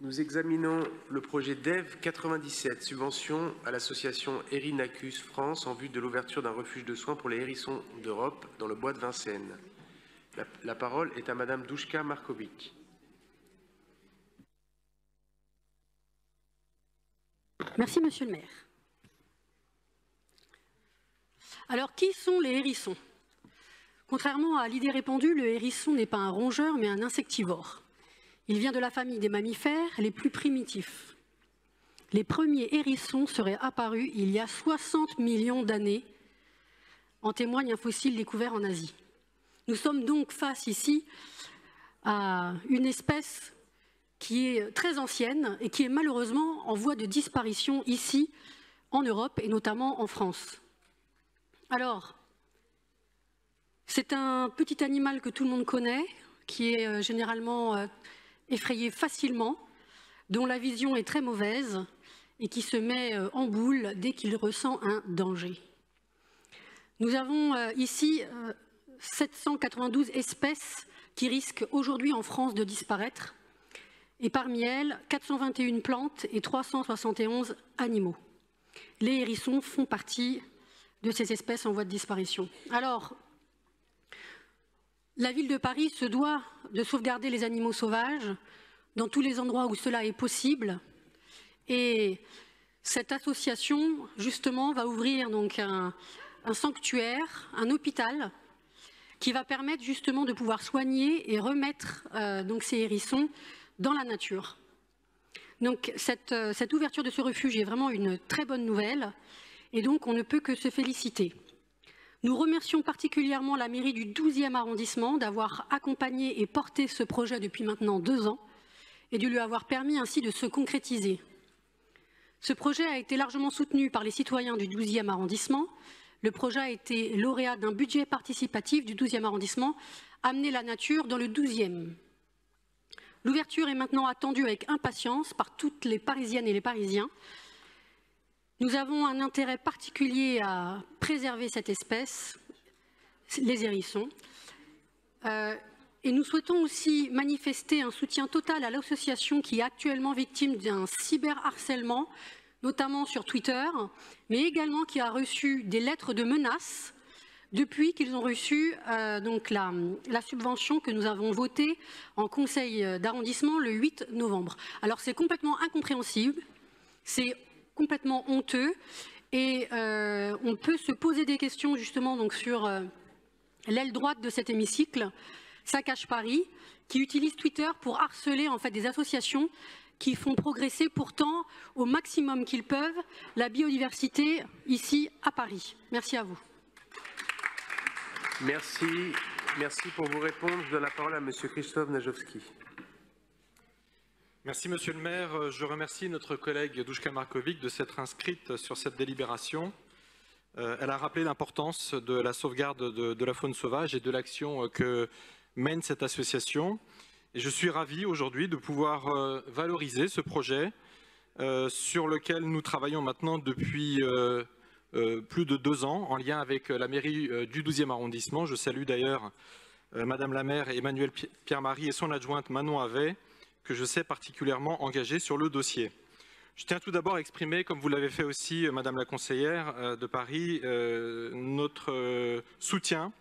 Nous examinons le projet DEV 97, subvention à l'association Erinacus France en vue de l'ouverture d'un refuge de soins pour les hérissons d'Europe dans le bois de Vincennes. La parole est à Madame Duška Marković. Merci, Monsieur le maire. Alors, qui sont les hérissons? Contrairement à l'idée répandue, le hérisson n'est pas un rongeur, mais un insectivore. Il vient de la famille des mammifères les plus primitifs. Les premiers hérissons seraient apparus il y a 60 millions d'années, en témoigne un fossile découvert en Asie. Nous sommes donc face ici à une espèce qui est très ancienne et qui est malheureusement en voie de disparition ici, en Europe et notamment en France. Alors, c'est un petit animal que tout le monde connaît, qui est généralement effrayé facilement, dont la vision est très mauvaise et qui se met en boule dès qu'il ressent un danger. Nous avons ici 792 espèces qui risquent aujourd'hui en France de disparaître, et parmi elles, 421 plantes et 371 animaux. Les hérissons font partie de ces espèces en voie de disparition. Alors, la ville de Paris se doit de sauvegarder les animaux sauvages dans tous les endroits où cela est possible. Et cette association, justement, va ouvrir donc un sanctuaire, un hôpital, qui va permettre justement de pouvoir soigner et remettre donc ces hérissons dans la nature. Donc cette ouverture de ce refuge est vraiment une très bonne nouvelle et donc on ne peut que se féliciter. Nous remercions particulièrement la mairie du 12e arrondissement d'avoir accompagné et porté ce projet depuis maintenant 2 ans et de lui avoir permis ainsi de se concrétiser. Ce projet a été largement soutenu par les citoyens du 12e arrondissement. Le projet a été lauréat d'un budget participatif du 12e arrondissement, Amener la nature dans le 12e. L'ouverture est maintenant attendue avec impatience par toutes les Parisiennes et les Parisiens. Nous avons un intérêt particulier à préserver cette espèce, les hérissons. Et nous souhaitons aussi manifester un soutien total à l'association qui est actuellement victime d'un cyberharcèlement, notamment sur Twitter, mais également qui a reçu des lettres de menaces depuis qu'ils ont reçu donc la subvention que nous avons votée en conseil d'arrondissement le 8 novembre. Alors c'est complètement incompréhensible, c'est complètement honteux et on peut se poser des questions justement donc sur l'aile droite de cet hémicycle, Saccage Paris, qui utilise Twitter pour harceler en fait des associations qui font progresser pourtant au maximum qu'ils peuvent la biodiversité ici à Paris. Merci à vous. Merci. Merci pour vous répondre. Je donne la parole à Monsieur Krzysztof Najowski. Merci Monsieur le maire. Je remercie notre collègue Duška Marković de s'être inscrite sur cette délibération. Elle a rappelé l'importance de la sauvegarde de la faune sauvage et de l'action que mène cette association. Et je suis ravi aujourd'hui de pouvoir valoriser ce projet sur lequel nous travaillons maintenant depuis plus de 2 ans en lien avec la mairie du 12e arrondissement. Je salue d'ailleurs Madame la maire Emmanuelle Pierre-Marie et son adjointe Manon Havet, que je sais particulièrement engagée sur le dossier. Je tiens tout d'abord à exprimer, comme vous l'avez fait aussi Madame la conseillère de Paris, notre soutien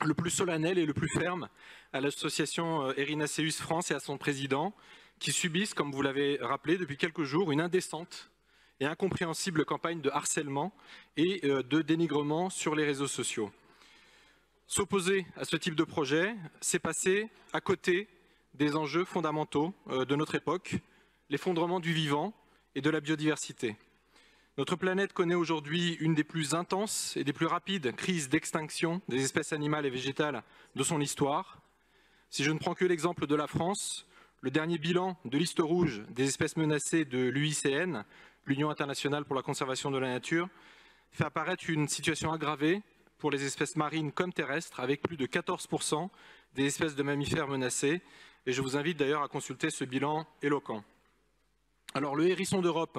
le plus solennel et le plus ferme à l'association Erinacus France et à son président, qui subissent, comme vous l'avez rappelé, depuis quelques jours, une indécente et incompréhensible campagne de harcèlement et de dénigrement sur les réseaux sociaux. S'opposer à ce type de projet, c'est passer à côté des enjeux fondamentaux de notre époque, l'effondrement du vivant et de la biodiversité. Notre planète connaît aujourd'hui une des plus intenses et des plus rapides crises d'extinction des espèces animales et végétales de son histoire. Si je ne prends que l'exemple de la France, le dernier bilan de liste rouge des espèces menacées de l'UICN, l'Union internationale pour la conservation de la nature, fait apparaître une situation aggravée pour les espèces marines comme terrestres, avec plus de 14% des espèces de mammifères menacées. Et je vous invite d'ailleurs à consulter ce bilan éloquent. Alors le hérisson d'Europe,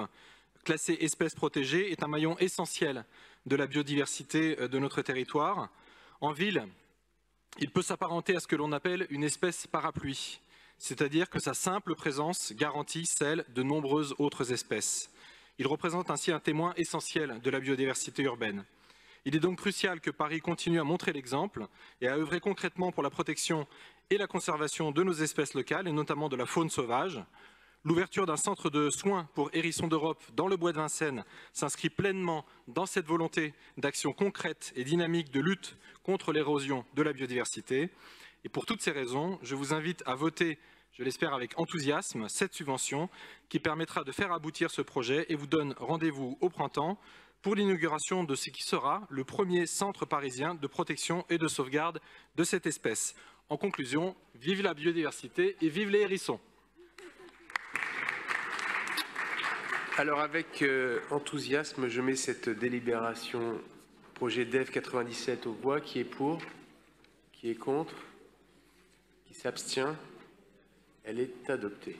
classé espèce protégée, est un maillon essentiel de la biodiversité de notre territoire. En ville, il peut s'apparenter à ce que l'on appelle une espèce parapluie. c'est-à-dire que sa simple présence garantit celle de nombreuses autres espèces. Il représente ainsi un témoin essentiel de la biodiversité urbaine. Il est donc crucial que Paris continue à montrer l'exemple et à œuvrer concrètement pour la protection et la conservation de nos espèces locales, et notamment de la faune sauvage. L'ouverture d'un centre de soins pour hérissons d'Europe dans le bois de Vincennes s'inscrit pleinement dans cette volonté d'action concrète et dynamique de lutte contre l'érosion de la biodiversité. Et pour toutes ces raisons, je vous invite à voter, je l'espère avec enthousiasme, cette subvention qui permettra de faire aboutir ce projet et vous donne rendez-vous au printemps pour l'inauguration de ce qui sera le premier centre parisien de protection et de sauvegarde de cette espèce. En conclusion, vive la biodiversité et vive les hérissons. Alors avec enthousiasme, je mets cette délibération projet DEV 97 aux voix. Qui est pour? Qui est contre? Qui s'abstient? Elle est adoptée.